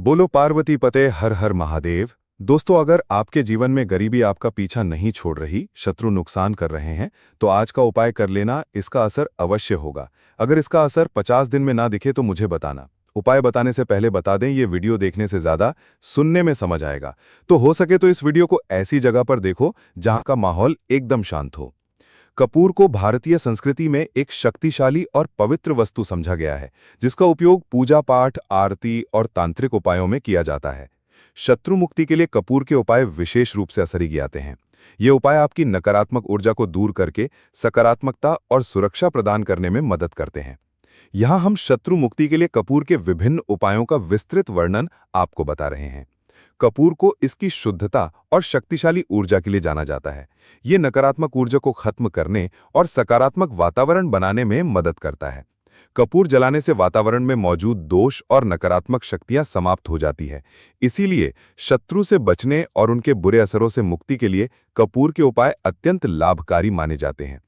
बोलो पार्वती पते हर हर महादेव। दोस्तों, अगर आपके जीवन में गरीबी आपका पीछा नहीं छोड़ रही, शत्रु नुकसान कर रहे हैं, तो आज का उपाय कर लेना, इसका असर अवश्य होगा। अगर इसका असर 50 दिन में ना दिखे तो मुझे बताना। उपाय बताने से पहले बता दें, ये वीडियो देखने से ज्यादा सुनने में समझ आएगा। तो हो सके तो इस वीडियो को ऐसी जगह पर देखो जहां का माहौल एकदम शांत हो। कपूर को भारतीय संस्कृति में एक शक्तिशाली और पवित्र वस्तु समझा गया है, जिसका उपयोग पूजा पाठ, आरती और तांत्रिक उपायों में किया जाता है। शत्रु मुक्ति के लिए कपूर के उपाय विशेष रूप से असरगी आते हैं। ये उपाय आपकी नकारात्मक ऊर्जा को दूर करके सकारात्मकता और सुरक्षा प्रदान करने में मदद करते हैं। यहाँ हम शत्रु मुक्ति के लिए कपूर के विभिन्न उपायों का विस्तृत वर्णन आपको बता रहे हैं। कपूर को इसकी शुद्धता और शक्तिशाली ऊर्जा के लिए जाना जाता है। ये नकारात्मक ऊर्जा को खत्म करने और सकारात्मक वातावरण बनाने में मदद करता है। कपूर जलाने से वातावरण में मौजूद दोष और नकारात्मक शक्तियां समाप्त हो जाती है। इसीलिए शत्रु से बचने और उनके बुरे असरों से मुक्ति के लिए कपूर के उपाय अत्यंत लाभकारी माने जाते हैं।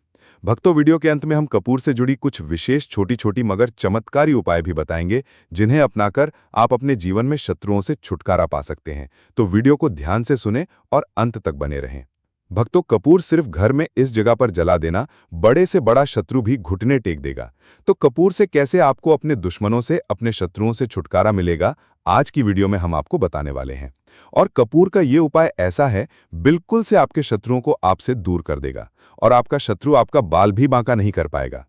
भक्तों, वीडियो के अंत में हम कपूर से जुड़ी कुछ विशेष छोटी छोटी मगर चमत्कारी उपाय भी बताएंगे, जिन्हें अपनाकर आप अपने जीवन में शत्रुओं से छुटकारा पा सकते हैं। तो वीडियो को ध्यान से सुनें और अंत तक बने रहें। भक्तों, कपूर सिर्फ घर में इस जगह पर जला देना, बड़े से बड़ा शत्रु भी घुटने टेक देगा। तो कपूर से कैसे आपको अपने दुश्मनों से, अपने शत्रुओं से छुटकारा मिलेगा, आज की वीडियो में हम आपको बताने वाले हैं। और कपूर का ये उपाय ऐसा है, बिल्कुल से आपके शत्रुओं को आपसे दूर कर देगा और आपका शत्रु आपका बाल भी बांका नहीं कर पाएगा।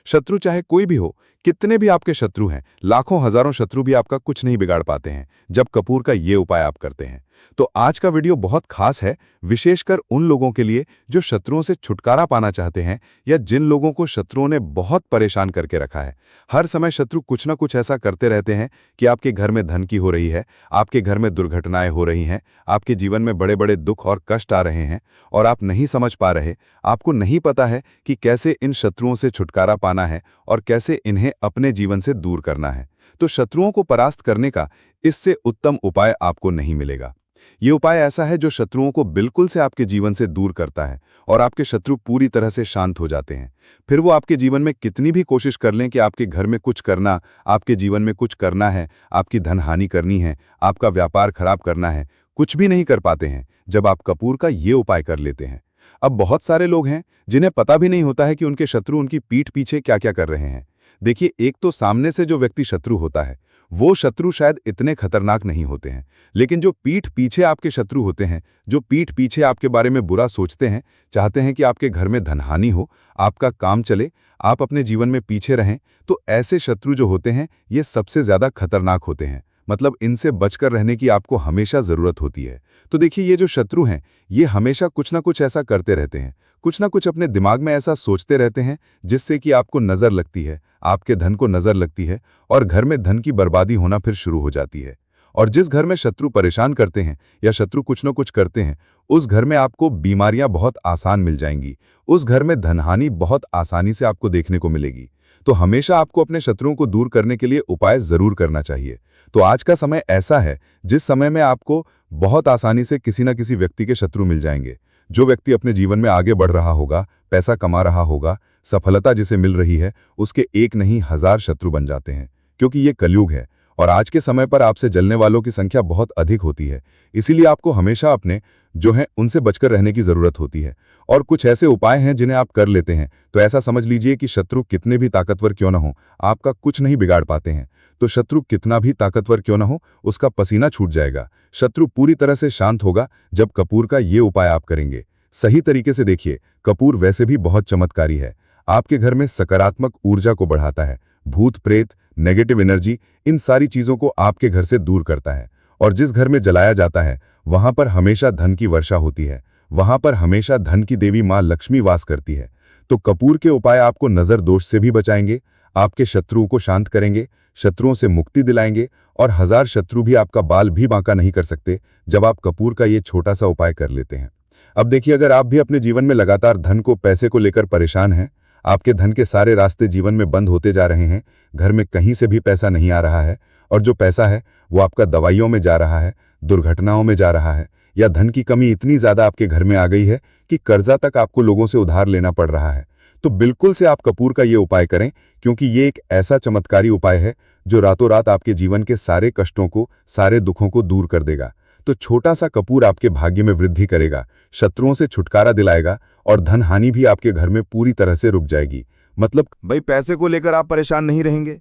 शत्रु चाहे कोई भी हो, कितने भी आपके शत्रु हैं, लाखों हजारों शत्रु भी आपका कुछ नहीं बिगाड़ पाते हैं जब कपूर का ये उपाय आप करते हैं। तो आज का वीडियो बहुत खास है, विशेषकर उन लोगों के लिए जो शत्रुओं से छुटकारा पाना चाहते हैं या जिन लोगों को शत्रुओं ने बहुत परेशान करके रखा है। हर समय शत्रु कुछ ना कुछ ऐसा करते रहते हैं कि आपके घर में धन की हो रही है, आपके घर में दुर्घटनाएं हो रही हैं, आपके जीवन में बड़े बड़े दुख और कष्ट आ रहे हैं और आप नहीं समझ पा रहे। आपको नहीं पता है कि कैसे इन शत्रुओं से छुटकारा पाना है और कैसे इन्हें अपने जीवन से दूर करना है। तो शत्रुओं को परास्त करने का इससे उत्तम उपाय आपको नहीं मिलेगा। ये उपाय ऐसा है जो शत्रुओं को बिल्कुल से आपके जीवन से दूर करता है और आपके शत्रु पूरी तरह से शांत हो जाते हैं। फिर वो आपके जीवन में कितनी भी कोशिश कर लें कि आपके घर में कुछ करना, आपके जीवन में कुछ करना है, आपकी धन हानि करनी है, आपका व्यापार खराब करना है, कुछ भी नहीं कर पाते हैं जब आप कपूर का ये उपाय कर लेते हैं। अब बहुत सारे लोग हैं जिन्हें पता भी नहीं होता है कि उनके शत्रु उनकी पीठ पीछे क्या क्या कर रहे हैं। देखिए, एक तो सामने से जो व्यक्ति शत्रु होता है, वो शत्रु शायद इतने खतरनाक नहीं होते हैं, लेकिन जो पीठ पीछे आपके शत्रु होते हैं, जो पीठ पीछे आपके बारे में बुरा सोचते हैं, चाहते हैं कि आपके घर में धनहानि हो, आपका काम चले, आप अपने जीवन में पीछे रहें, तो ऐसे शत्रु जो होते हैं, ये सबसे ज्यादा खतरनाक होते हैं। मतलब इनसे बचकर रहने की आपको हमेशा जरूरत होती है। तो देखिए, ये जो शत्रु हैं, ये हमेशा कुछ ना कुछ ऐसा करते रहते हैं, कुछ ना कुछ अपने दिमाग में ऐसा सोचते रहते हैं जिससे कि आपको नजर लगती है, आपके धन को नजर लगती है और घर में धन की बर्बादी होना फिर शुरू हो जाती है। और जिस घर में शत्रु परेशान करते हैं या शत्रु कुछ न कुछ करते हैं, उस घर में आपको बीमारियां बहुत आसान मिल जाएंगी, उस घर में धनहानि बहुत आसानी से आपको देखने को मिलेगी। तो हमेशा आपको अपने शत्रुओं को दूर करने के लिए उपाय जरूर करना चाहिए। तो आज का समय ऐसा है जिस समय में आपको बहुत आसानी से किसी न किसी व्यक्ति के शत्रु मिल जाएंगे। जो व्यक्ति अपने जीवन में आगे बढ़ रहा होगा, पैसा कमा रहा होगा, सफलता जिसे मिल रही है, उसके एक नहीं हजार शत्रु बन जाते हैं, क्योंकि ये कलयुग है और आज के समय पर आपसे जलने वालों की संख्या बहुत अधिक होती है। इसीलिए आपको हमेशा अपने जो हैं उनसे बचकर रहने की जरूरत होती है। और कुछ ऐसे उपाय हैं जिन्हें आप कर लेते हैं तो ऐसा समझ लीजिए कि शत्रु कितने भी ताकतवर क्यों ना हो, आपका कुछ नहीं बिगाड़ पाते हैं। तो शत्रु कितना भी ताकतवर क्यों ना हो, उसका पसीना छूट जाएगा। शत्रु पूरी तरह से शांत होगा जब कपूर का ये उपाय आप करेंगे। सही तरीके से देखिए, कपूर वैसे भी बहुत चमत्कारी है। आपके घर में सकारात्मक ऊर्जा को बढ़ाता है, भूत प्रेत, नेगेटिव एनर्जी, इन सारी चीजों को आपके घर से दूर करता है। और जिस घर में जलाया जाता है, वहां पर हमेशा धन की वर्षा होती है, वहां पर हमेशा धन की देवी मां लक्ष्मी वास करती है। तो कपूर के उपाय आपको नजर दोष से भी बचाएंगे, आपके शत्रुओं को शांत करेंगे, शत्रुओं से मुक्ति दिलाएंगे और हजार शत्रु भी आपका बाल भी बांका नहीं कर सकते जब आप कपूर का ये छोटा सा उपाय कर लेते हैं। अब देखिए, अगर आप भी अपने जीवन में लगातार धन को, पैसे को लेकर परेशान हैं, आपके धन के सारे रास्ते जीवन में बंद होते जा रहे हैं, घर में कहीं से भी पैसा नहीं आ रहा है और जो पैसा है वो आपका दवाइयों में जा रहा है, दुर्घटनाओं में जा रहा है, या धन की कमी इतनी ज्यादा आपके घर में आ गई है कि कर्जा तक आपको लोगों से उधार लेना पड़ रहा है, तो बिल्कुल से आप कपूर का ये उपाय करें, क्योंकि ये एक ऐसा चमत्कारी उपाय है जो रातों रात आपके जीवन के सारे कष्टों को, सारे दुखों को दूर कर देगा। तो छोटा सा कपूर आपके भाग्य में वृद्धि करेगा, शत्रुओं से छुटकारा दिलाएगा और धन हानि भी आपके घर में पूरी तरह से रुक जाएगी। मतलब भाई, पैसे को लेकर आप परेशान नहीं रहेंगे।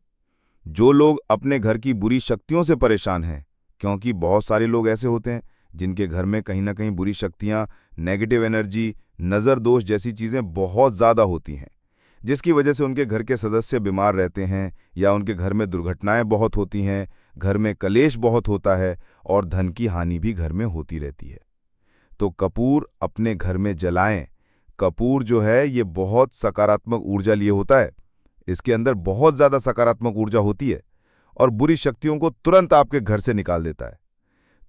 जो लोग अपने घर की बुरी शक्तियों से परेशान हैं, क्योंकि बहुत सारे लोग ऐसे होते हैं जिनके घर में कहीं ना कहीं बुरी शक्तियां, नेगेटिव एनर्जी, नज़र दोष जैसी चीज़ें बहुत ज़्यादा होती हैं, जिसकी वजह से उनके घर के सदस्य बीमार रहते हैं या उनके घर में दुर्घटनाएं बहुत होती हैं, घर में कलेश बहुत होता है और धन की हानि भी घर में होती रहती है। तो कपूर अपने घर में जलाएं। कपूर जो है ये बहुत सकारात्मक ऊर्जा लिए होता है। इसके अंदर बहुत ज़्यादा सकारात्मक ऊर्जा होती है और बुरी शक्तियों को तुरंत आपके घर से निकाल देता है।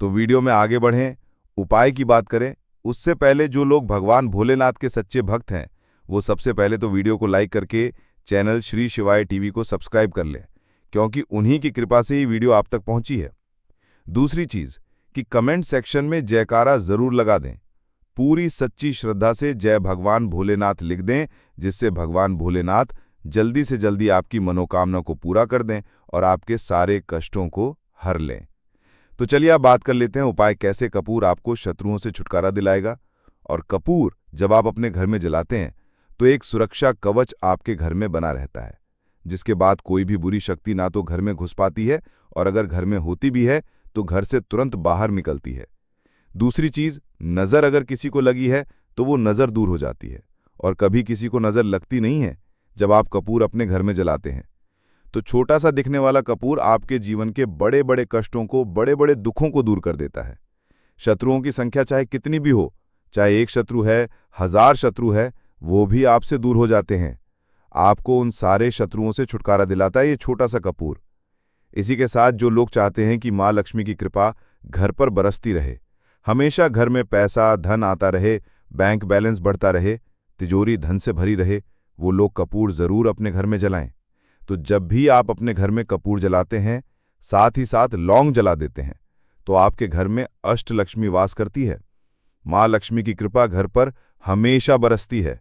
तो वीडियो में आगे बढ़ें, उपाय की बात करें उससे पहले जो लोग भगवान भोलेनाथ के सच्चे भक्त हैं वो सबसे पहले तो वीडियो को लाइक करके चैनल श्री शिवाय टीवी को सब्सक्राइब कर लें, क्योंकि उन्हीं की कृपा से ही वीडियो आप तक पहुंची है। दूसरी चीज कि कमेंट सेक्शन में जयकारा जरूर लगा दें। पूरी सच्ची श्रद्धा से जय भगवान भोलेनाथ लिख दें, जिससे भगवान भोलेनाथ जल्दी से जल्दी आपकी मनोकामना को पूरा कर दें और आपके सारे कष्टों को हर लें। तो चलिए अब बात कर लेते हैं उपाय कैसे कपूर आपको शत्रुओं से छुटकारा दिलाएगा। और कपूर जब आप अपने घर में जलाते हैं तो एक सुरक्षा कवच आपके घर में बना रहता है, जिसके बाद कोई भी बुरी शक्ति ना तो घर में घुस पाती है और अगर घर में होती भी है तो घर से तुरंत बाहर निकलती है। दूसरी चीज, नजर अगर किसी को लगी है तो वो नजर दूर हो जाती है और कभी किसी को नजर लगती नहीं है जब आप कपूर अपने घर में जलाते हैं। तो छोटा सा दिखने वाला कपूर आपके जीवन के बड़े बड़े कष्टों को, बड़े बड़े दुखों को दूर कर देता है। शत्रुओं की संख्या चाहे कितनी भी हो, चाहे एक शत्रु है, 1000 शत्रु है, वो भी आपसे दूर हो जाते हैं। आपको उन सारे शत्रुओं से छुटकारा दिलाता है ये छोटा सा कपूर। इसी के साथ जो लोग चाहते हैं कि माँ लक्ष्मी की कृपा घर पर बरसती रहे, हमेशा घर में पैसा धन आता रहे, बैंक बैलेंस बढ़ता रहे, तिजोरी धन से भरी रहे, वो लोग कपूर जरूर अपने घर में जलाएं। तो जब भी आप अपने घर में कपूर जलाते हैं, साथ ही साथ लौंग जला देते हैं, तो आपके घर में अष्टलक्ष्मी वास करती है। माँ लक्ष्मी की कृपा घर पर हमेशा बरसती है।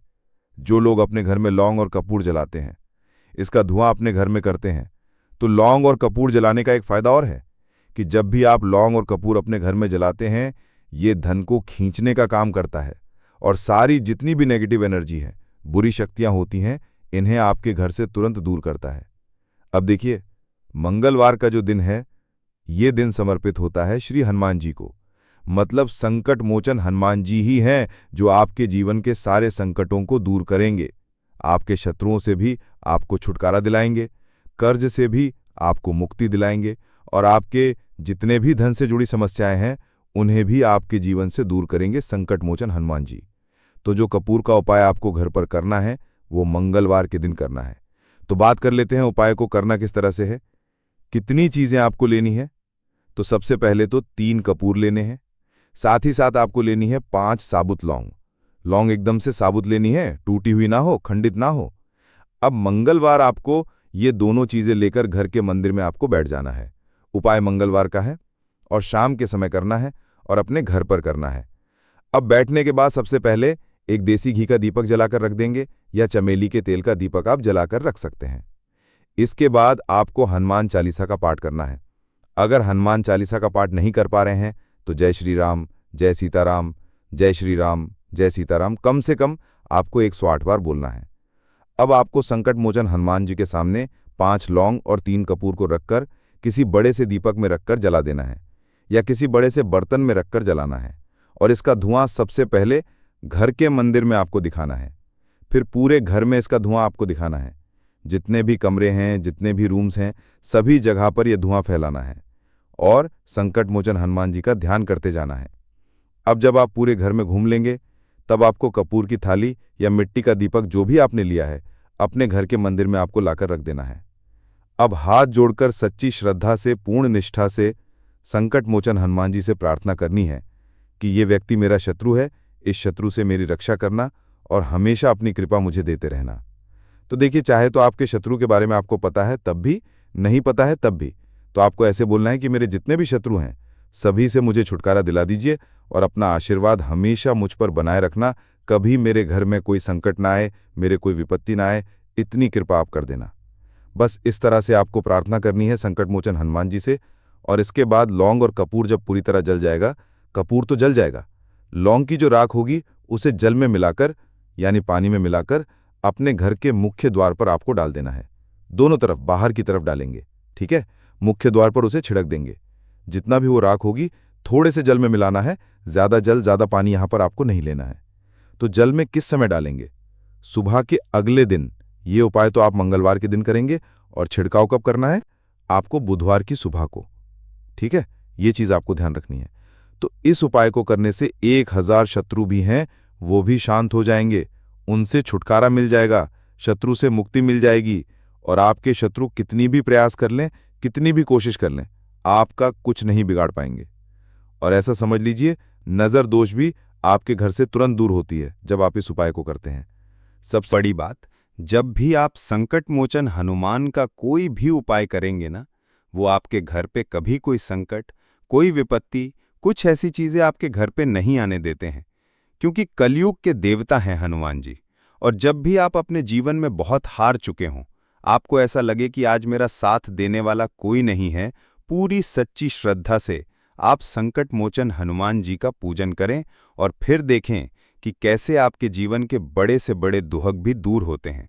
जो लोग अपने घर में लौंग और कपूर जलाते हैं, इसका धुआं अपने घर में करते हैं, तो लौंग और कपूर जलाने का एक फायदा और है कि जब भी आप लौंग और कपूर अपने घर में जलाते हैं, ये धन को खींचने का काम करता है और सारी जितनी भी नेगेटिव एनर्जी है, बुरी शक्तियां होती हैं, इन्हें आपके घर से तुरंत दूर करता है। अब देखिए, मंगलवार का जो दिन है, ये दिन समर्पित होता है श्री हनुमान जी को। मतलब संकट मोचन हनुमान जी ही हैं जो आपके जीवन के सारे संकटों को दूर करेंगे, आपके शत्रुओं से भी आपको छुटकारा दिलाएंगे, कर्ज से भी आपको मुक्ति दिलाएंगे और आपके जितने भी धन से जुड़ी समस्याएं हैं उन्हें भी आपके जीवन से दूर करेंगे संकट मोचन हनुमान जी। तो जो कपूर का उपाय आपको घर पर करना है वो मंगलवार के दिन करना है। तो बात कर लेते हैं उपाय को करना किस तरह से है, कितनी चीजें आपको लेनी है। तो सबसे पहले तो 3 कपूर लेने हैं, साथ ही साथ आपको लेनी है 5 साबुत लौंग। लौंग एकदम से साबुत लेनी है, टूटी हुई ना हो, खंडित ना हो। अब मंगलवार आपको ये दोनों चीजें लेकर घर के मंदिर में आपको बैठ जाना है। उपाय मंगलवार का है और शाम के समय करना है और अपने घर पर करना है। अब बैठने के बाद सबसे पहले एक देसी घी का दीपक जलाकर रख देंगे या चमेली के तेल का दीपक आप जलाकर रख सकते हैं। इसके बाद आपको हनुमान चालीसा का पाठ करना है। अगर हनुमान चालीसा का पाठ नहीं कर पा रहे हैं तो जय श्री राम, जय सीताराम, जय श्री राम, जय सीताराम कम से कम आपको 108 बार बोलना है। अब आपको संकट मोचन हनुमान जी के सामने 5 लौंग और 3 कपूर को रखकर किसी बड़े से दीपक में रखकर जला देना है या किसी बड़े से बर्तन में रखकर जलाना है और इसका धुआं सबसे पहले घर के मंदिर में आपको दिखाना है, फिर पूरे घर में इसका धुआं आपको दिखाना है। जितने भी कमरे हैं, जितने भी रूम्स हैं, सभी जगह पर यह धुआं फैलाना है और संकट मोचन हनुमान जी का ध्यान करते जाना है। अब जब आप पूरे घर में घूम लेंगे तब आपको कपूर की थाली या मिट्टी का दीपक जो भी आपने लिया है अपने घर के मंदिर में आपको लाकर रख देना है। अब हाथ जोड़कर सच्ची श्रद्धा से, पूर्ण निष्ठा से संकट मोचन हनुमान जी से प्रार्थना करनी है कि ये व्यक्ति मेरा शत्रु है, इस शत्रु से मेरी रक्षा करना और हमेशा अपनी कृपा मुझे देते रहना। तो देखिए, चाहे तो आपके शत्रु के बारे में आपको पता है तब भी, नहीं पता है तब भी, तो आपको ऐसे बोलना है कि मेरे जितने भी शत्रु हैं सभी से मुझे छुटकारा दिला दीजिए और अपना आशीर्वाद हमेशा मुझ पर बनाए रखना, कभी मेरे घर में कोई संकट ना आए, मेरे कोई विपत्ति ना आए, इतनी कृपा आप कर देना। बस इस तरह से आपको प्रार्थना करनी है संकट मोचन हनुमान जी से। और इसके बाद लौंग और कपूर जब पूरी तरह जल जाएगा, कपूर तो जल जाएगा, लौंग की जो राख होगी उसे जल में मिलाकर यानी पानी में मिलाकर अपने घर के मुख्य द्वार पर आपको डाल देना है। दोनों तरफ, बाहर की तरफ डालेंगे, ठीक है। मुख्य द्वार पर उसे छिड़क देंगे। जितना भी वो राख होगी थोड़े से जल में मिलाना है, ज़्यादा जल ज़्यादा पानी यहाँ पर आपको नहीं लेना है। तो जल में किस समय डालेंगे? सुबह के अगले दिन। ये उपाय तो आप मंगलवार के दिन करेंगे और छिड़काव कब करना है? आपको बुधवार की सुबह को, ठीक है। ये चीज़ आपको ध्यान रखनी है। तो इस उपाय को करने से 1000 शत्रु भी हैं वो भी शांत हो जाएंगे, उनसे छुटकारा मिल जाएगा, शत्रु से मुक्ति मिल जाएगी। और आपके शत्रु कितनी भी प्रयास कर लें, कितनी भी कोशिश कर लें, आपका कुछ नहीं बिगाड़ पाएंगे। और ऐसा समझ लीजिए, नज़र दोष भी आपके घर से तुरंत दूर होती है जब आप इस उपाय को करते हैं। सबसे बड़ी बात, जब भी आप संकट मोचन हनुमान का कोई भी उपाय करेंगे ना, वो आपके घर पे कभी कोई संकट, कोई विपत्ति, कुछ ऐसी चीजें आपके घर पे नहीं आने देते हैं, क्योंकि कलयुग के देवता हैं हनुमान जी। और जब भी आप अपने जीवन में बहुत हार चुके हों, आपको ऐसा लगे कि आज मेरा साथ देने वाला कोई नहीं है, पूरी सच्ची श्रद्धा से आप संकट मोचन हनुमान जी का पूजन करें और फिर देखें कि कैसे आपके जीवन के बड़े से बड़े दुहक भी दूर होते हैं।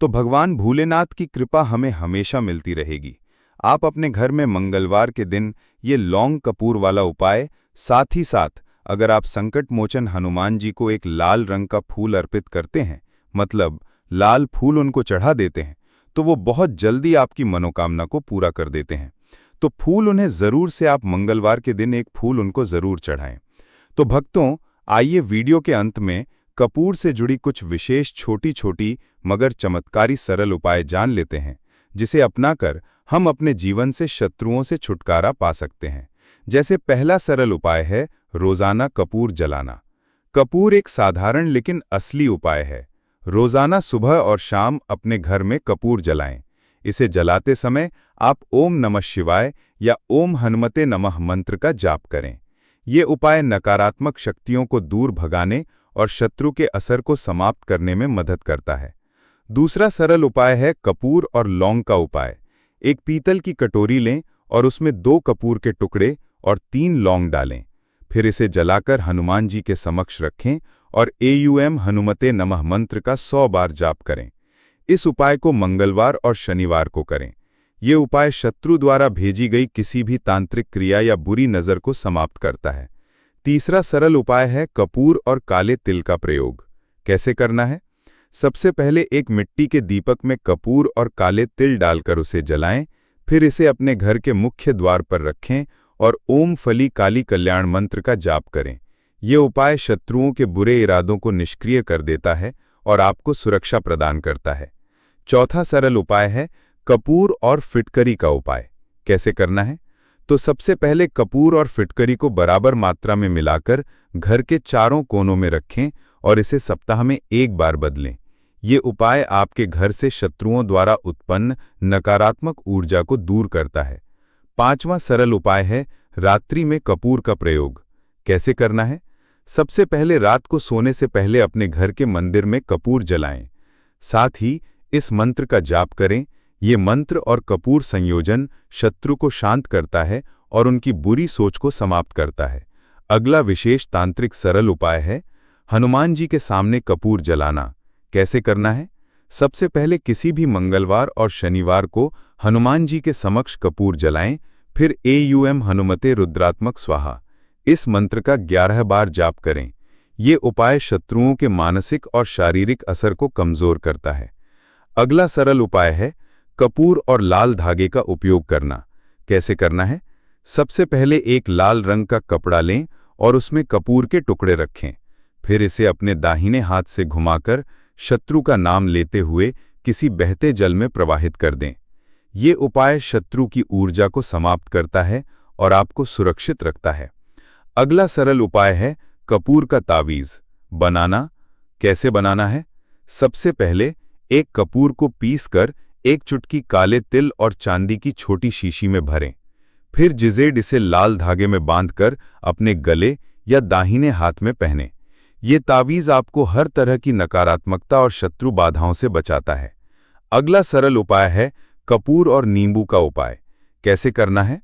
तो भगवान भोलेनाथ की कृपा हमें हमेशा मिलती रहेगी। आप अपने घर में मंगलवार के दिन ये लौंग कपूर वाला उपाय, साथ ही साथ अगर आप संकट मोचन हनुमान जी को एक लाल रंग का फूल अर्पित करते हैं, मतलब लाल फूल उनको चढ़ा देते हैं, तो वो बहुत जल्दी आपकी मनोकामना को पूरा कर देते हैं। तो फूल उन्हें जरूर से आप मंगलवार के दिन एक फूल उनको जरूर चढ़ाएं। तो भक्तों, आइए वीडियो के अंत में कपूर से जुड़ी कुछ विशेष छोटी छोटी मगर चमत्कारी सरल उपाय जान लेते हैं, जिसे अपनाकर हम अपने जीवन से शत्रुओं से छुटकारा पा सकते हैं। जैसे पहला सरल उपाय है रोजाना कपूर जलाना। कपूर एक साधारण लेकिन असली उपाय है। रोजाना सुबह और शाम अपने घर में कपूर जलाएं। इसे जलाते समय आप ओम नमः शिवाय या ओम हनुमते नमः मंत्र का जाप करें। ये उपाय नकारात्मक शक्तियों को दूर भगाने और शत्रु के असर को समाप्त करने में मदद करता है। दूसरा सरल उपाय है कपूर और लौंग का उपाय। एक पीतल की कटोरी लें और उसमें 2 कपूर के टुकड़े और 3 लौंग डालें। फिर इसे जलाकर हनुमान जी के समक्ष रखें और एयूएम हनुमते नमः मंत्र का 100 बार जाप करें। इस उपाय को मंगलवार और शनिवार को करें। ये उपाय शत्रु द्वारा भेजी गई किसी भी तांत्रिक क्रिया या बुरी नज़र को समाप्त करता है। तीसरा सरल उपाय है कपूर और काले तिल का प्रयोग। कैसे करना है? सबसे पहले एक मिट्टी के दीपक में कपूर और काले तिल डालकर उसे जलाएं। फिर इसे अपने घर के मुख्य द्वार पर रखें और ओम फली काली कल्याण मंत्र का जाप करें। ये उपाय शत्रुओं के बुरे इरादों को निष्क्रिय कर देता है और आपको सुरक्षा प्रदान करता है। चौथा सरल उपाय है कपूर और फिटकरी का उपाय। कैसे करना है? तो सबसे पहले कपूर और फिटकरी को बराबर मात्रा में मिलाकर घर के चारों कोनों में रखें और इसे सप्ताह में 1 बार बदलें। ये उपाय आपके घर से शत्रुओं द्वारा उत्पन्न नकारात्मक ऊर्जा को दूर करता है। पांचवां सरल उपाय है रात्रि में कपूर का प्रयोग। कैसे करना है? सबसे पहले रात को सोने से पहले अपने घर के मंदिर में कपूर जलाएं। साथ ही इस मंत्र का जाप करें। ये मंत्र और कपूर संयोजन शत्रु को शांत करता है और उनकी बुरी सोच को समाप्त करता है। अगला विशेष तांत्रिक सरल उपाय है हनुमान जी के सामने कपूर जलाना। कैसे करना है? सबसे पहले किसी भी मंगलवार और शनिवार को हनुमान जी के समक्ष कपूर जलाएं। फिर एयूएम हनुमते रुद्रात्मक स्वाहा इस मंत्र का 11 बार जाप करें। ये उपाय शत्रुओं के मानसिक और शारीरिक असर को कमजोर करता है। अगला सरल उपाय है कपूर और लाल धागे का उपयोग करना। कैसे करना है? सबसे पहले एक लाल रंग का कपड़ा लें और उसमें कपूर के टुकड़े रखें। फिर इसे अपने दाहिने हाथ से घुमाकर शत्रु का नाम लेते हुए किसी बहते जल में प्रवाहित कर दें। ये उपाय शत्रु की ऊर्जा को समाप्त करता है और आपको सुरक्षित रखता है। अगला सरल उपाय है कपूर का तावीज बनाना। कैसे बनाना है? सबसे पहले एक कपूर को पीसकर एक चुटकी काले तिल और चांदी की छोटी शीशी में भरें। फिर जिजेड इसे लाल धागे में बांधकर अपने गले या दाहिने हाथ में पहनें। ये तावीज आपको हर तरह की नकारात्मकता और शत्रु बाधाओं से बचाता है। अगला सरल उपाय है कपूर और नींबू का उपाय कैसे करना है?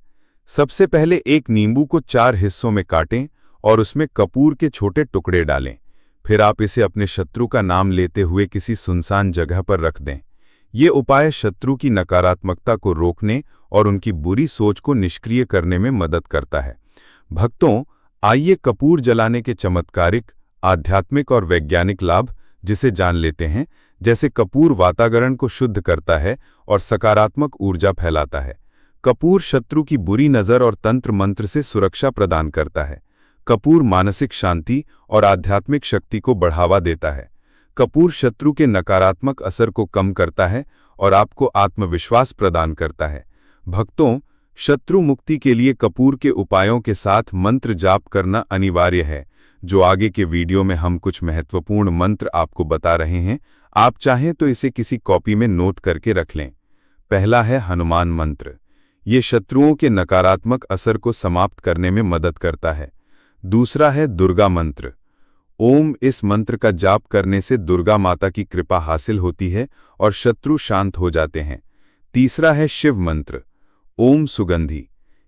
सबसे पहले एक नींबू को 4 हिस्सों में काटें और उसमें कपूर के छोटे टुकड़े डालें। फिर आप इसे अपने शत्रु का नाम लेते हुए किसी सुनसान जगह पर रख दें। ये उपाय शत्रु की नकारात्मकता को रोकने और उनकी बुरी सोच को निष्क्रिय करने में मदद करता है। भक्तों, आइए कपूर जलाने के चमत्कारिक, आध्यात्मिक और वैज्ञानिक लाभ जिसे जान लेते हैं। जैसे कपूर वातावरण को शुद्ध करता है और सकारात्मक ऊर्जा फैलाता है। कपूर शत्रु की बुरी नज़र और तंत्र मंत्र से सुरक्षा प्रदान करता है। कपूर मानसिक शांति और आध्यात्मिक शक्ति को बढ़ावा देता है। कपूर शत्रु के नकारात्मक असर को कम करता है और आपको आत्मविश्वास प्रदान करता है। भक्तों, शत्रु मुक्ति के लिए कपूर के उपायों के साथ मंत्र जाप करना अनिवार्य है। जो आगे के वीडियो में हम कुछ महत्वपूर्ण मंत्र आपको बता रहे हैं, आप चाहें तो इसे किसी कॉपी में नोट करके रख लें। पहला है हनुमान मंत्र। ये शत्रुओं के नकारात्मक असर को समाप्त करने में मदद करता है। दूसरा है दुर्गा मंत्र। ओम इस मंत्र का जाप करने से दुर्गा माता की कृपा हासिल होती है और शत्रु शांत हो जाते हैं। तीसरा है शिव मंत्र। ओम सुगंधि।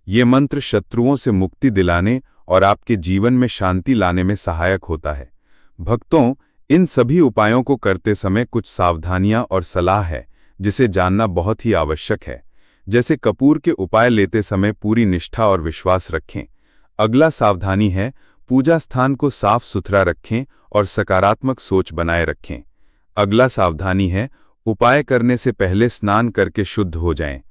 ये मंत्र शत्रुओं से मुक्ति दिलाने और आपके जीवन में शांति लाने में सहायक होता है। भक्तों, इन सभी उपायों को करते समय कुछ सावधानियां और सलाह है जिसे जानना बहुत ही आवश्यक है। जैसे कपूर के उपाय लेते समय पूरी निष्ठा और विश्वास रखें। अगला सावधानी है, पूजा स्थान को साफ सुथरा रखें और सकारात्मक सोच बनाए रखें। अगला सावधानी है, उपाय करने से पहले स्नान करके शुद्ध हो जाएं।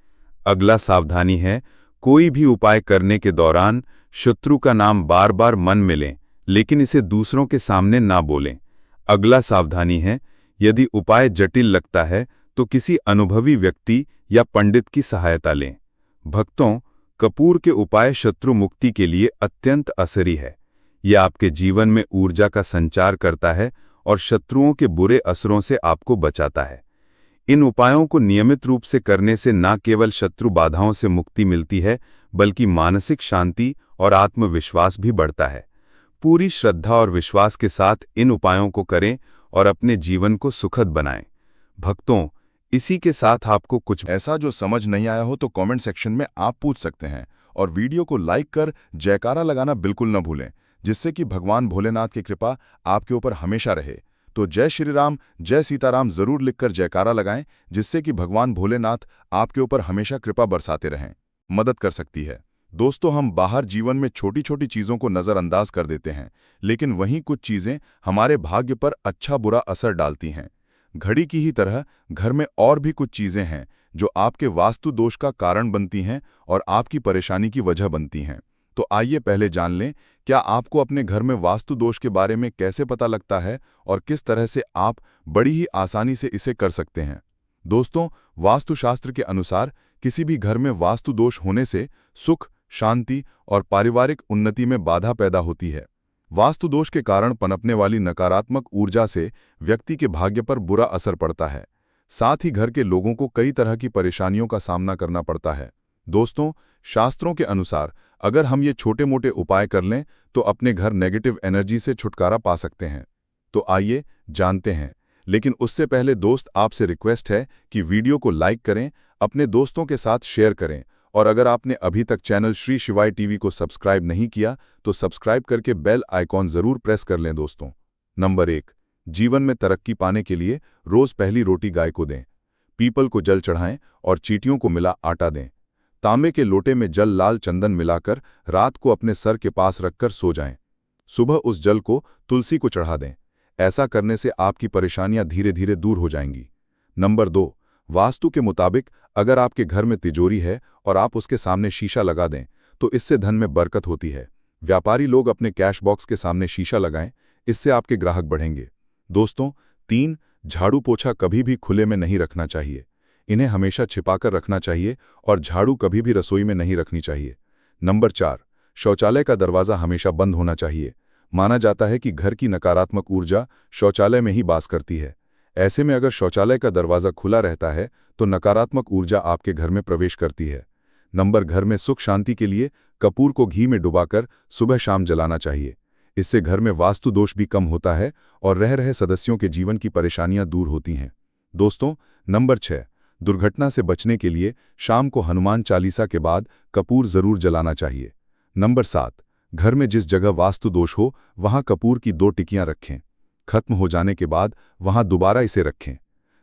अगला सावधानी है, कोई भी उपाय करने के दौरान शत्रु का नाम बार बार मन में लें, लेकिन इसे दूसरों के सामने ना बोलें। अगला सावधानी है, यदि उपाय जटिल लगता है तो किसी अनुभवी व्यक्ति या पंडित की सहायता लें। भक्तों, कपूर के उपाय शत्रु मुक्ति के लिए अत्यंत असरी है। यह आपके जीवन में ऊर्जा का संचार करता है और शत्रुओं के बुरे असरों से आपको बचाता है। इन उपायों को नियमित रूप से करने से न केवल शत्रु बाधाओं से मुक्ति मिलती है, बल्कि मानसिक शांति और आत्मविश्वास भी बढ़ता है। पूरी श्रद्धा और विश्वास के साथ इन उपायों को करें और अपने जीवन को सुखद बनाएं। भक्तों, इसी के साथ आपको कुछ ऐसा जो समझ नहीं आया हो तो कमेंट सेक्शन में आप पूछ सकते हैं और वीडियो को लाइक कर जयकारा लगाना बिल्कुल न भूलें, जिससे कि भगवान भोलेनाथ की कृपा आपके ऊपर हमेशा रहे। तो जय श्री राम, जय सीताराम जरूर लिखकर जयकारा लगाएं, जिससे कि भगवान भोलेनाथ आपके ऊपर हमेशा कृपा बरसाते रहें। मदद कर सकती है। दोस्तों, हम बाहर जीवन में छोटी छोटी चीज़ों को नज़रअंदाज कर देते हैं, लेकिन वहीं कुछ चीज़ें हमारे भाग्य पर अच्छा बुरा असर डालती हैं। घड़ी की ही तरह घर में और भी कुछ चीज़ें हैं जो आपके वास्तु दोष का कारण बनती हैं और आपकी परेशानी की वजह बनती हैं। तो आइए पहले जान लें, क्या आपको अपने घर में वास्तु दोष के बारे में कैसे पता लगता है और किस तरह से आप बड़ी ही आसानी से इसे कर सकते हैं। दोस्तों, वास्तुशास्त्र के अनुसार किसी भी घर में वास्तु दोष होने से सुख, शांति और पारिवारिक उन्नति में बाधा पैदा होती है। वास्तु दोष के कारण पनपने वाली नकारात्मक ऊर्जा से व्यक्ति के भाग्य पर बुरा असर पड़ता है। साथ ही घर के लोगों को कई तरह की परेशानियों का सामना करना पड़ता है। दोस्तों, शास्त्रों के अनुसार अगर हम ये छोटे मोटे उपाय कर लें तो अपने घर नेगेटिव एनर्जी से छुटकारा पा सकते हैं। तो आइए जानते हैं, लेकिन उससे पहले दोस्त आपसे रिक्वेस्ट है कि वीडियो को लाइक करें, अपने दोस्तों के साथ शेयर करें और अगर आपने अभी तक चैनल श्री शिवाय टीवी को सब्सक्राइब नहीं किया तो सब्सक्राइब करके बेल आइकॉन जरूर प्रेस कर लें। दोस्तों, नंबर 1, जीवन में तरक्की पाने के लिए रोज पहली रोटी गाय को दें। पीपल को जल चढ़ाएं और चींटियों को मिला आटा दें। तांबे के लोटे में जल लाल चंदन मिलाकर रात को अपने सर के पास रखकर सो जाएं। सुबह उस जल को तुलसी को चढ़ा दें। ऐसा करने से आपकी परेशानियां धीरे धीरे दूर हो जाएंगी। नंबर 2, वास्तु के मुताबिक अगर आपके घर में तिजोरी है और आप उसके सामने शीशा लगा दें तो इससे धन में बरकत होती है। व्यापारी लोग अपने कैश बॉक्स के सामने शीशा लगाएं, इससे आपके ग्राहक बढ़ेंगे। दोस्तों, 3, झाड़ू पोछा कभी भी खुले में नहीं रखना चाहिए। इन्हें हमेशा छिपाकर रखना चाहिए और झाड़ू कभी भी रसोई में नहीं रखनी चाहिए। नंबर 4, शौचालय का दरवाज़ा हमेशा बंद होना चाहिए। माना जाता है कि घर की नकारात्मक ऊर्जा शौचालय में ही वास करती है। ऐसे में अगर शौचालय का दरवाज़ा खुला रहता है तो नकारात्मक ऊर्जा आपके घर में प्रवेश करती है। नंबर, घर में सुख शांति के लिए कपूर को घी में डुबाकर सुबह शाम जलाना चाहिए। इससे घर में वास्तु दोष भी कम होता है और रह रहे सदस्यों के जीवन की परेशानियां दूर होती हैं। दोस्तों, नंबर 6, दुर्घटना से बचने के लिए शाम को हनुमान चालीसा के बाद कपूर जरूर जलाना चाहिए। नंबर 7, घर में जिस जगह वास्तु दोष हो वहां कपूर की 2 टिकियां रखें। खत्म हो जाने के बाद वहां दोबारा इसे रखें।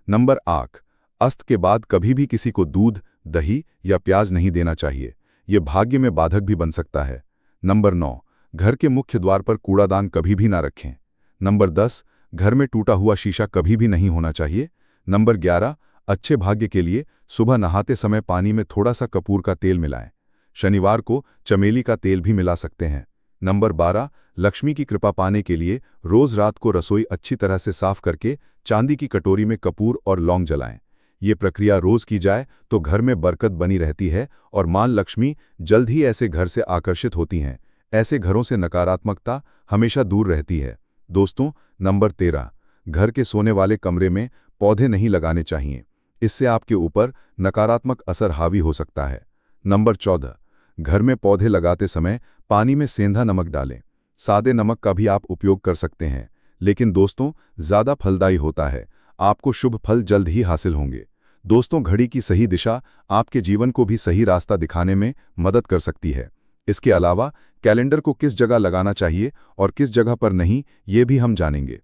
नंबर 8, अस्त के बाद कभी भी किसी को दूध, दही या प्याज नहीं देना चाहिए, ये भाग्य में बाधक भी बन सकता है। नंबर 9, घर के मुख्य द्वार पर कूड़ादान कभी भी ना रखें। नंबर 10, घर में टूटा हुआ शीशा कभी भी नहीं होना चाहिए। नंबर 11, अच्छे भाग्य के लिए सुबह नहाते समय पानी में थोड़ा सा कपूर का तेल मिलाएं। शनिवार को चमेली का तेल भी मिला सकते हैं। नंबर 12, लक्ष्मी की कृपा पाने के लिए रोज रात को रसोई अच्छी तरह से साफ करके चांदी की कटोरी में कपूर और लौंग जलाएं। ये प्रक्रिया रोज की जाए तो घर में बरकत बनी रहती है और मां लक्ष्मी जल्द ही ऐसे घर से आकर्षित होती हैं। ऐसे घरों से नकारात्मकता हमेशा दूर रहती है। दोस्तों, नंबर 13, घर के सोने वाले कमरे में पौधे नहीं लगाने चाहिए, इससे आपके ऊपर नकारात्मक असर हावी हो सकता है। नंबर 14, घर में पौधे लगाते समय पानी में सेंधा नमक डालें। सादे नमक का भी आप उपयोग कर सकते हैं, लेकिन दोस्तों ज़्यादा फलदायी होता है। आपको शुभ फल जल्द ही हासिल होंगे। दोस्तों, घड़ी की सही दिशा आपके जीवन को भी सही रास्ता दिखाने में मदद कर सकती है। इसके अलावा कैलेंडर को किस जगह लगाना चाहिए और किस जगह पर नहीं, ये भी हम जानेंगे।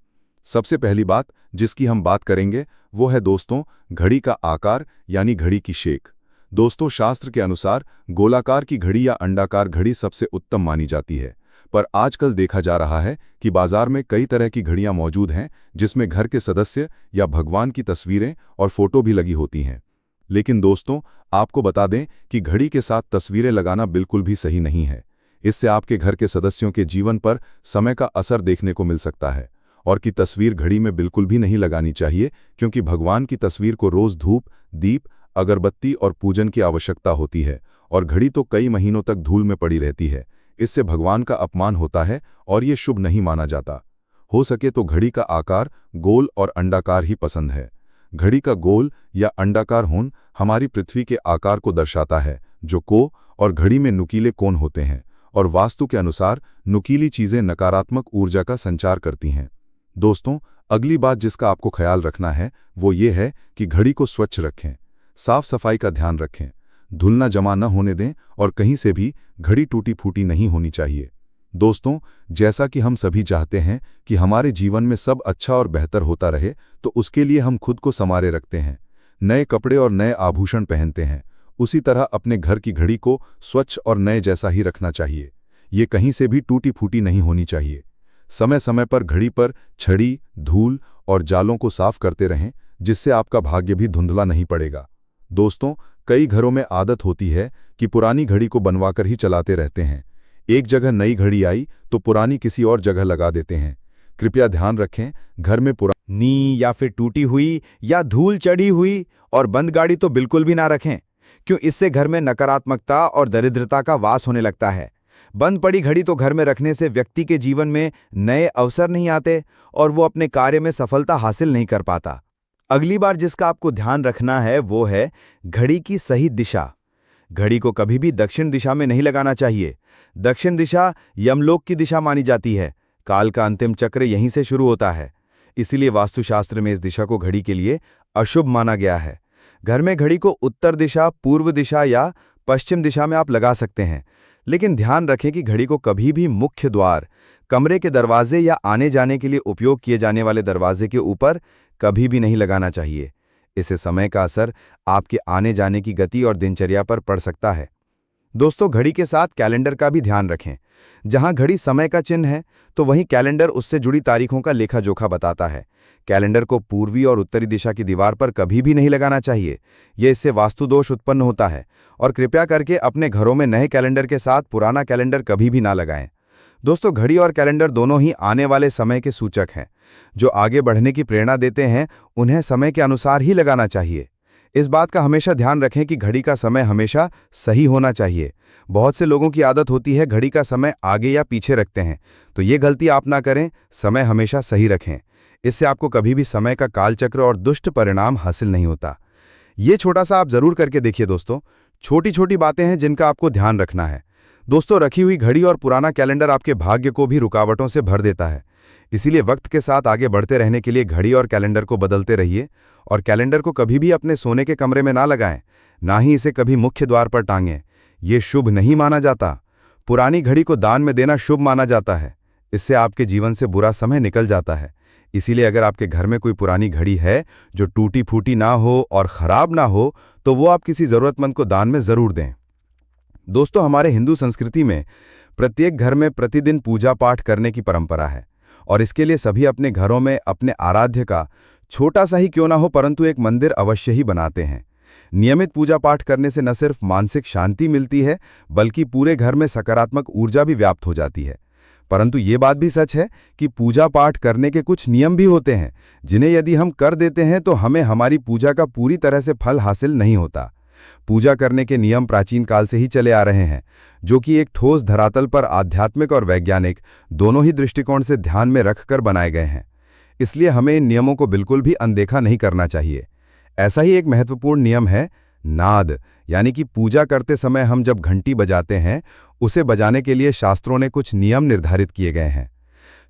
सबसे पहली बात जिसकी हम बात करेंगे वो है दोस्तों घड़ी का आकार यानी घड़ी की शेख। दोस्तों, शास्त्र के अनुसार गोलाकार की घड़ी या अंडाकार घड़ी सबसे उत्तम मानी जाती है, पर आजकल देखा जा रहा है कि बाजार में कई तरह की घड़ियां मौजूद हैं जिसमें घर के सदस्य या भगवान की तस्वीरें और फोटो भी लगी होती हैं। लेकिन दोस्तों, आपको बता दें कि घड़ी के साथ तस्वीरें लगाना बिल्कुल भी सही नहीं है। इससे आपके घर के सदस्यों के जीवन पर समय का असर देखने को मिल सकता है। और की तस्वीर घड़ी में बिल्कुल भी नहीं लगानी चाहिए, क्योंकि भगवान की तस्वीर को रोज धूप, दीप, अगरबत्ती और पूजन की आवश्यकता होती है, और घड़ी तो कई महीनों तक धूल में पड़ी रहती है। इससे भगवान का अपमान होता है और ये शुभ नहीं माना जाता। हो सके तो घड़ी का आकार गोल और अंडाकार ही पसंद है। घड़ी का गोल या अंडाकार होना हमारी पृथ्वी के आकार को दर्शाता है, जो को और घड़ी में नुकीले कोण होते हैं, और वास्तु के अनुसार नुकीली चीजें नकारात्मक ऊर्जा का संचार करती हैं। दोस्तों, अगली बात जिसका आपको ख्याल रखना है वो ये है कि घड़ी को स्वच्छ रखें, साफ सफाई का ध्यान रखें, धुलना जमा न होने दें और कहीं से भी घड़ी टूटी फूटी नहीं होनी चाहिए। दोस्तों, जैसा कि हम सभी चाहते हैं कि हमारे जीवन में सब अच्छा और बेहतर होता रहे, तो उसके लिए हम खुद को संवारे रखते हैं, नए कपड़े और नए आभूषण पहनते हैं। उसी तरह अपने घर की घड़ी को स्वच्छ और नए जैसा ही रखना चाहिए। ये कहीं से भी टूटी फूटी नहीं होनी चाहिए। समय समय पर घड़ी पर छड़ी, धूल और जालों को साफ करते रहें, जिससे आपका भाग्य भी धुंधला नहीं पड़ेगा। दोस्तों, कई घरों में आदत होती है कि पुरानी घड़ी को बनवाकर ही चलाते रहते हैं। एक जगह नई घड़ी आई तो पुरानी किसी और जगह लगा देते हैं। कृपया ध्यान रखें, घर में पुरानी या फिर टूटी हुई या धूल चढ़ी हुई और बंद गाड़ी तो बिल्कुल भी ना रखें, क्यों इससे घर में नकारात्मकता और दरिद्रता का वास होने लगता है। बंद पड़ी घड़ी तो घर में रखने से व्यक्ति के जीवन में नए अवसर नहीं आते और वो अपने कार्य में सफलता हासिल नहीं कर पाता। अगली बार जिसका आपको ध्यान रखना है वो है घड़ी की सही दिशा। घड़ी को कभी भी दक्षिण दिशा में नहीं लगाना चाहिए। दक्षिण दिशा यमलोक की दिशा मानी जाती है। काल का अंतिम चक्र यहीं से शुरू होता है। इसीलिए वास्तुशास्त्र में इस दिशा को घड़ी के लिए अशुभ माना गया है। घर में घड़ी को उत्तर दिशा, पूर्व दिशा या पश्चिम दिशा में आप लगा सकते हैं, लेकिन ध्यान रखें कि घड़ी को कभी भी मुख्य द्वार, कमरे के दरवाजे या आने जाने के लिए उपयोग किए जाने वाले दरवाजे के ऊपर कभी भी नहीं लगाना चाहिए। इससे समय का असर आपके आने जाने की गति और दिनचर्या पर पड़ सकता है। दोस्तों, घड़ी के साथ कैलेंडर का भी ध्यान रखें। जहां घड़ी समय का चिन्ह है तो वहीं कैलेंडर उससे जुड़ी तारीखों का लेखा जोखा बताता है। कैलेंडर को पूर्वी और उत्तरी दिशा की दीवार पर कभी भी नहीं लगाना चाहिए। यह इससे वास्तु दोष उत्पन्न होता है। और कृपया करके अपने घरों में नए कैलेंडर के साथ पुराना कैलेंडर कभी भी ना लगाएं। दोस्तों, घड़ी और कैलेंडर दोनों ही आने वाले समय के सूचक हैं, जो आगे बढ़ने की प्रेरणा देते हैं। उन्हें समय के अनुसार ही लगाना चाहिए। इस बात का हमेशा ध्यान रखें कि घड़ी का समय हमेशा सही होना चाहिए। बहुत से लोगों की आदत होती है घड़ी का समय आगे या पीछे रखते हैं, तो ये गलती आप ना करें। समय हमेशा सही रखें। इससे आपको कभी भी समय का कालचक्र और दुष्ट परिणाम हासिल नहीं होता। ये छोटा सा आप जरूर करके देखिए दोस्तों। छोटी छोटी बातें हैं जिनका आपको ध्यान रखना है। दोस्तों, रखी हुई घड़ी और पुराना कैलेंडर आपके भाग्य को भी रुकावटों से भर देता है। इसीलिए वक्त के साथ आगे बढ़ते रहने के लिए घड़ी और कैलेंडर को बदलते रहिए। और कैलेंडर को कभी भी अपने सोने के कमरे में ना लगाएं, ना ही इसे कभी मुख्य द्वार पर टांगें। ये शुभ नहीं माना जाता। पुरानी घड़ी को दान में देना शुभ माना जाता है। इससे आपके जीवन से बुरा समय निकल जाता है। इसीलिए अगर आपके घर में कोई पुरानी घड़ी है जो टूटी फूटी ना हो और खराब ना हो, तो वो आप किसी जरूरतमंद को दान में जरूर दें। दोस्तों, हमारे हिंदू संस्कृति में प्रत्येक घर में प्रतिदिन पूजा पाठ करने की परंपरा है। और इसके लिए सभी अपने घरों में अपने आराध्य का छोटा सा ही क्यों ना हो परंतु एक मंदिर अवश्य ही बनाते हैं। नियमित पूजा पाठ करने से न सिर्फ मानसिक शांति मिलती है, बल्कि पूरे घर में सकारात्मक ऊर्जा भी व्याप्त हो जाती है। परंतु ये बात भी सच है कि पूजा पाठ करने के कुछ नियम भी होते हैं, जिन्हें यदि हम कर देते हैं तो हमें हमारी पूजा का पूरी तरह से फल हासिल नहीं होता। पूजा करने के नियम प्राचीन काल से ही चले आ रहे हैं, जो कि एक ठोस धरातल पर आध्यात्मिक और वैज्ञानिक दोनों ही दृष्टिकोण से ध्यान में रखकर बनाए गए हैं। इसलिए हमें इन नियमों को बिल्कुल भी अनदेखा नहीं करना चाहिए। ऐसा ही एक महत्वपूर्ण नियम है नाद, यानी कि पूजा करते समय हम जब घंटी बजाते हैं, उसे बजाने के लिए शास्त्रों ने कुछ नियम निर्धारित किए गए हैं।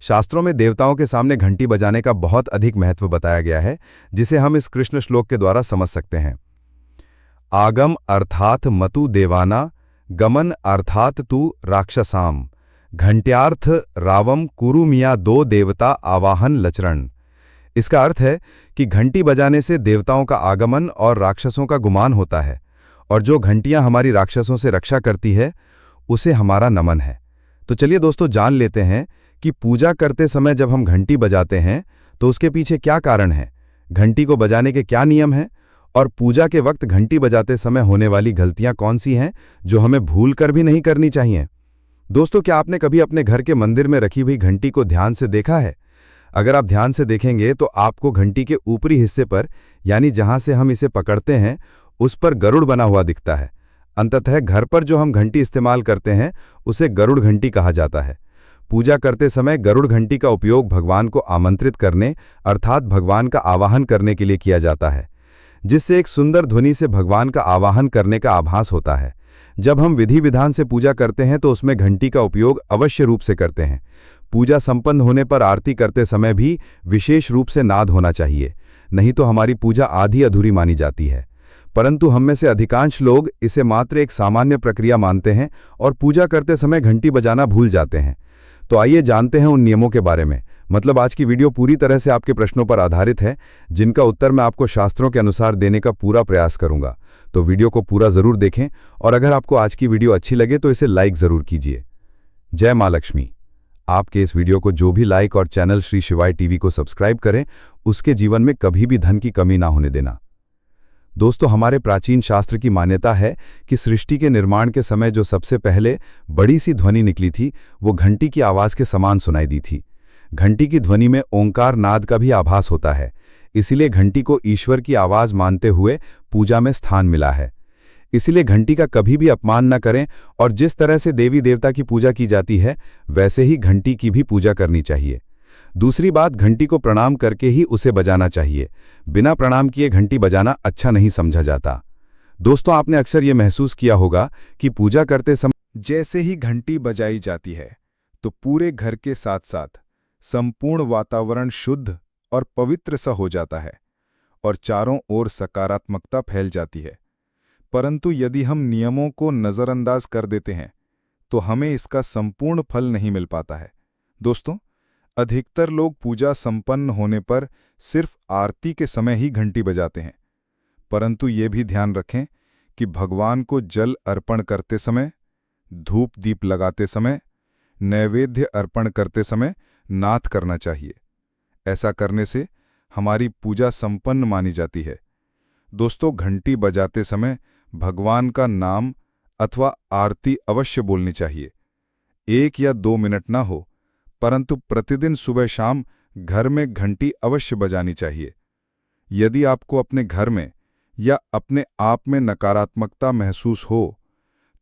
शास्त्रों में देवताओं के सामने घंटी बजाने का बहुत अधिक महत्व बताया गया है, जिसे हम इस कृष्ण श्लोक के द्वारा समझ सकते हैं। आगम अर्थात मतु देवाना, गमन अर्थात तु राक्षसाम, घंट्यार्थ रावम कुरु मिया दो देवता आवाहन लचरण। इसका अर्थ है कि घंटी बजाने से देवताओं का आगमन और राक्षसों का गुमान होता है, और जो घंटियां हमारी राक्षसों से रक्षा करती है उसे हमारा नमन है। तो चलिए दोस्तों, जान लेते हैं कि पूजा करते समय जब हम घंटी बजाते हैं तो उसके पीछे क्या कारण है, घंटी को बजाने के क्या नियम हैं, और पूजा के वक्त घंटी बजाते समय होने वाली गलतियां कौन सी हैं जो हमें भूल कर भी नहीं करनी चाहिए। दोस्तों, क्या आपने कभी अपने घर के मंदिर में रखी हुई घंटी को ध्यान से देखा है? अगर आप ध्यान से देखेंगे तो आपको घंटी के ऊपरी हिस्से पर, यानी जहां से हम इसे पकड़ते हैं, उस पर गरुड़ बना हुआ दिखता है। अंततः घर पर जो हम घंटी इस्तेमाल करते हैं उसे गरुड़ घंटी कहा जाता है। पूजा करते समय गरुड़ घंटी का उपयोग भगवान को आमंत्रित करने अर्थात भगवान का आवाहन करने के लिए किया जाता है, जिससे एक सुंदर ध्वनि से भगवान का आवाहन करने का आभास होता है। जब हम विधि विधान से पूजा करते हैं तो उसमें घंटी का उपयोग अवश्य रूप से करते हैं। पूजा संपन्न होने पर आरती करते समय भी विशेष रूप से नाद होना चाहिए, नहीं तो हमारी पूजा आधी अधूरी मानी जाती है। परंतु हम में से अधिकांश लोग इसे मात्र एक सामान्य प्रक्रिया मानते हैं और पूजा करते समय घंटी बजाना भूल जाते हैं। तो आइए जानते हैं उन नियमों के बारे में। मतलब आज की वीडियो पूरी तरह से आपके प्रश्नों पर आधारित है, जिनका उत्तर मैं आपको शास्त्रों के अनुसार देने का पूरा प्रयास करूंगा। तो वीडियो को पूरा जरूर देखें, और अगर आपको आज की वीडियो अच्छी लगे तो इसे लाइक जरूर कीजिए। जय मां लक्ष्मी। आपके इस वीडियो को जो भी लाइक और चैनल श्री शिवाय टीवी को सब्सक्राइब करें, उसके जीवन में कभी भी धन की कमी ना होने देना। दोस्तों, हमारे प्राचीन शास्त्र की मान्यता है कि सृष्टि के निर्माण के समय जो सबसे पहले बड़ी सी ध्वनि निकली थी, वो घंटी की आवाज के समान सुनाई दी थी। घंटी की ध्वनि में ओंकार नाद का भी आभास होता है, इसीलिए घंटी को ईश्वर की आवाज मानते हुए पूजा में स्थान मिला है। इसीलिए घंटी का कभी भी अपमान न करें, और जिस तरह से देवी देवता की पूजा की जाती है वैसे ही घंटी की भी पूजा करनी चाहिए। दूसरी बात, घंटी को प्रणाम करके ही उसे बजाना चाहिए। बिना प्रणाम किए घंटी बजाना अच्छा नहीं समझा जाता। दोस्तों, आपने अक्सर ये महसूस किया होगा कि पूजा करते समय जैसे ही घंटी बजाई जाती है तो पूरे घर के साथ साथ संपूर्ण वातावरण शुद्ध और पवित्र सा हो जाता है और चारों ओर सकारात्मकता फैल जाती है। परंतु यदि हम नियमों को नज़रअंदाज कर देते हैं तो हमें इसका संपूर्ण फल नहीं मिल पाता है। दोस्तों, अधिकतर लोग पूजा संपन्न होने पर सिर्फ आरती के समय ही घंटी बजाते हैं, परंतु ये भी ध्यान रखें कि भगवान को जल अर्पण करते समय, धूप दीप लगाते समय, नैवेद्य अर्पण करते समय नाद करना चाहिए। ऐसा करने से हमारी पूजा संपन्न मानी जाती है। दोस्तों, घंटी बजाते समय भगवान का नाम अथवा आरती अवश्य बोलनी चाहिए। 1 या 2 मिनट ना हो, परंतु प्रतिदिन सुबह शाम घर में घंटी अवश्य बजानी चाहिए। यदि आपको अपने घर में या अपने आप में नकारात्मकता महसूस हो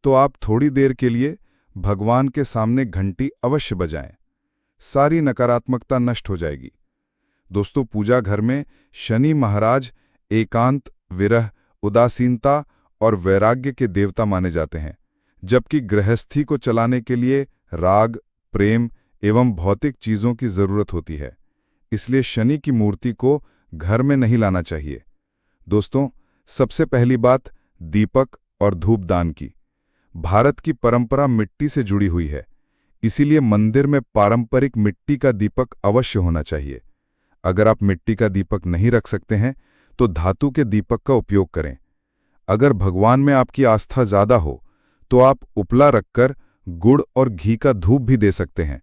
तो आप थोड़ी देर के लिए भगवान के सामने घंटी अवश्य बजाएं। सारी नकारात्मकता नष्ट हो जाएगी। दोस्तों, पूजा घर में शनि महाराज एकांत, विरह, उदासीनता और वैराग्य के देवता माने जाते हैं, जबकि गृहस्थी को चलाने के लिए राग, प्रेम एवं भौतिक चीजों की जरूरत होती है। इसलिए शनि की मूर्ति को घर में नहीं लाना चाहिए। दोस्तों, सबसे पहली बात दीपक और धूपदान की। भारत की परंपरा मिट्टी से जुड़ी हुई है, इसीलिए मंदिर में पारंपरिक मिट्टी का दीपक अवश्य होना चाहिए। अगर आप मिट्टी का दीपक नहीं रख सकते हैं तो धातु के दीपक का उपयोग करें। अगर भगवान में आपकी आस्था ज्यादा हो तो आप उपला रखकर गुड़ और घी का धूप भी दे सकते हैं।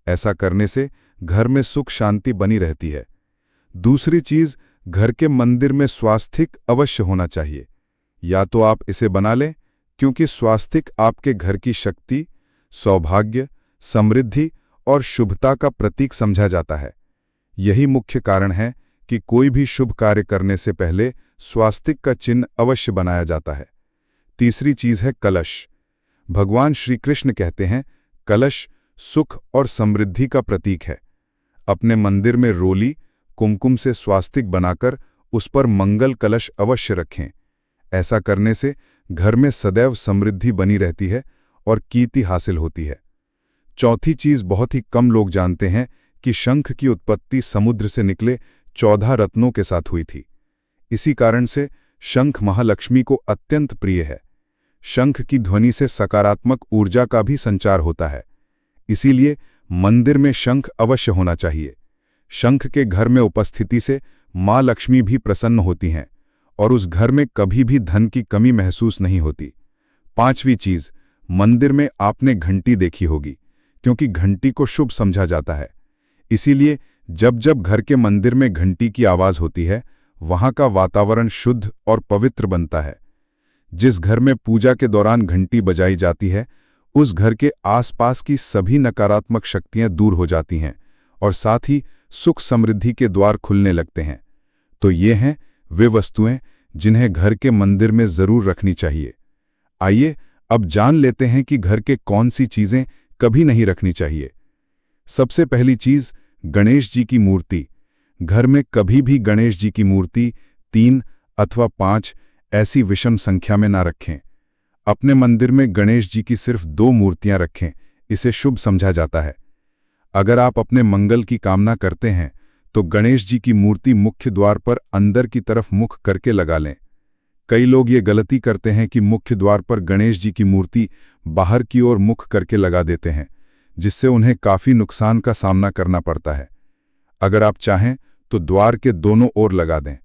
ऐसा करने से घर में सुख शांति बनी रहती है। दूसरी चीज, घर के मंदिर में स्वास्तिक अवश्य होना चाहिए। या तो आप इसे बना लें, क्योंकि स्वास्तिक आपके घर की शक्ति, सौभाग्य, समृद्धि और शुभता का प्रतीक समझा जाता है। यही मुख्य कारण है कि कोई भी शुभ कार्य करने से पहले स्वास्तिक का चिन्ह अवश्य बनाया जाता है। तीसरी चीज है कलश। भगवान श्री कृष्ण कहते हैं, कलश सुख और समृद्धि का प्रतीक है। अपने मंदिर में रोली, कुमकुम से स्वास्तिक बनाकर उस पर मंगल कलश अवश्य रखें। ऐसा करने से घर में सदैव समृद्धि बनी रहती है और कीर्ति हासिल होती है। चौथी चीज बहुत ही कम लोग जानते हैं कि शंख की उत्पत्ति समुद्र से निकले 14 रत्नों के साथ हुई थी। इसी कारण से शंख महालक्ष्मी को अत्यंत प्रिय है। शंख की ध्वनि से सकारात्मक ऊर्जा का भी संचार होता है, इसीलिए मंदिर में शंख अवश्य होना चाहिए। शंख के घर में उपस्थिति से मां लक्ष्मी भी प्रसन्न होती हैं और उस घर में कभी भी धन की कमी महसूस नहीं होती। पांचवी चीज, मंदिर में आपने घंटी देखी होगी, क्योंकि घंटी को शुभ समझा जाता है। इसीलिए जब जब घर के मंदिर में घंटी की आवाज होती है, वहां का वातावरण शुद्ध और पवित्र बनता है। जिस घर में पूजा के दौरान घंटी बजाई जाती है, उस घर के आसपास की सभी नकारात्मक शक्तियां दूर हो जाती हैं और साथ ही सुख समृद्धि के द्वार खुलने लगते हैं। तो ये हैं वे वस्तुएं जिन्हें घर के मंदिर में जरूर रखनी चाहिए। आइए अब जान लेते हैं कि घर के कौन सी चीजें कभी नहीं रखनी चाहिए। सबसे पहली चीज, गणेश जी की मूर्ति। घर में कभी भी गणेश जी की मूर्ति 3 अथवा 5 ऐसी विषम संख्या में ना रखें। अपने मंदिर में गणेश जी की सिर्फ 2 मूर्तियां रखें, इसे शुभ समझा जाता है। अगर आप अपने मंगल की कामना करते हैं तो गणेश जी की मूर्ति मुख्य द्वार पर अंदर की तरफ मुख करके लगा लें। कई लोग ये गलती करते हैं कि मुख्य द्वार पर गणेश जी की मूर्ति बाहर की ओर मुख करके लगा देते हैं, जिससे उन्हें काफी नुकसान का सामना करना पड़ता है। अगर आप चाहें तो द्वार के दोनों ओर लगा दें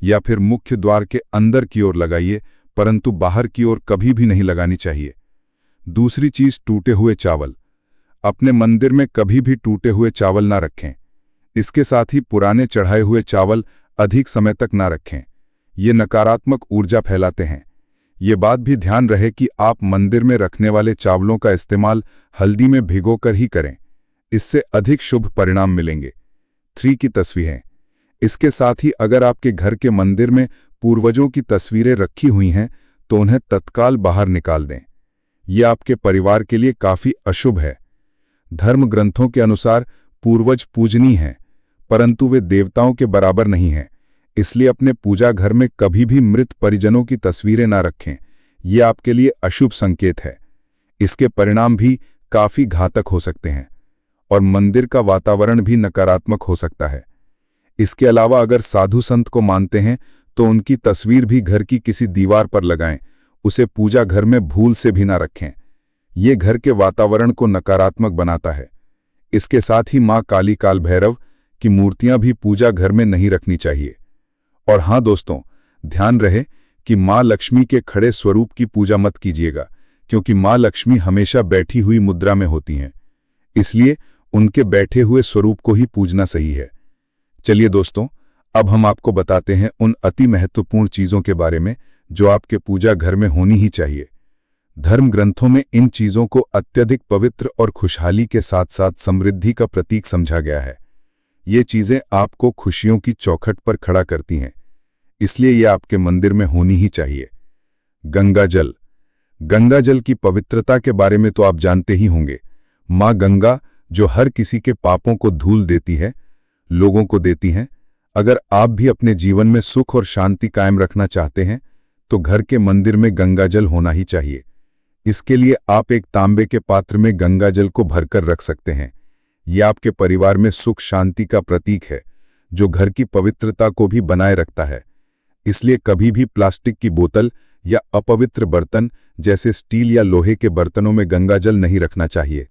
या फिर मुख्य द्वार के अंदर की ओर लगाइए, परंतु बाहर की ओर कभी भी नहीं लगानी चाहिए। दूसरी चीज, टूटे हुए चावल। अपने मंदिर में कभी भी टूटे हुए चावल ना रखें। इसके साथ ही पुराने चढ़ाए हुए चावल अधिक समय तक ना रखें, ये नकारात्मक ऊर्जा फैलाते हैं। ये बात भी ध्यान रहे कि आप मंदिर में रखने वाले चावलों का इस्तेमाल हल्दी में भिगोकर ही करें, इससे अधिक शुभ परिणाम मिलेंगे। 3 की तस्वीरें। इसके साथ ही अगर आपके घर के मंदिर में पूर्वजों की तस्वीरें रखी हुई हैं तो उन्हें तत्काल बाहर निकाल दें। ये आपके परिवार के लिए काफी अशुभ है। धर्म ग्रंथों के अनुसार पूर्वज पूजनीय हैं, परंतु वे देवताओं के बराबर नहीं हैं। इसलिए अपने पूजा घर में कभी भी मृत परिजनों की तस्वीरें ना रखें, ये आपके लिए अशुभ संकेत है। इसके परिणाम भी काफी घातक हो सकते हैं और मंदिर का वातावरण भी नकारात्मक हो सकता है। इसके अलावा अगर साधु संत को मानते हैं तो उनकी तस्वीर भी घर की किसी दीवार पर लगाएं, उसे पूजा घर में भूल से भी ना रखें। ये घर के वातावरण को नकारात्मक बनाता है। इसके साथ ही मां काली काल भैरव की मूर्तियां भी पूजा घर में नहीं रखनी चाहिए। और हां दोस्तों, ध्यान रहे कि मां लक्ष्मी के खड़े स्वरूप की पूजा मत कीजिएगा, क्योंकि मां लक्ष्मी हमेशा बैठी हुई मुद्रा में होती हैं। इसलिए उनके बैठे हुए स्वरूप को ही पूजना सही है। चलिए दोस्तों, अब हम आपको बताते हैं उन अति महत्वपूर्ण चीजों के बारे में जो आपके पूजा घर में होनी ही चाहिए। धर्म ग्रंथों में इन चीजों को अत्यधिक पवित्र और खुशहाली के साथ साथ समृद्धि का प्रतीक समझा गया है। ये चीजें आपको खुशियों की चौखट पर खड़ा करती हैं, इसलिए ये आपके मंदिर में होनी ही चाहिए। गंगा जल। गंगा जल की पवित्रता के बारे में तो आप जानते ही होंगे। मां गंगा जो हर किसी के पापों को धूल देती है, लोगों को देती हैं। अगर आप भी अपने जीवन में सुख और शांति कायम रखना चाहते हैं तो घर के मंदिर में गंगा जल होना ही चाहिए। इसके लिए आप एक तांबे के पात्र में गंगा जल को भरकर रख सकते हैं। यह आपके परिवार में सुख शांति का प्रतीक है, जो घर की पवित्रता को भी बनाए रखता है। इसलिए कभी भी प्लास्टिक की बोतल या अपवित्र बर्तन जैसे स्टील या लोहे के बर्तनों में गंगा जल नहीं रखना चाहिए।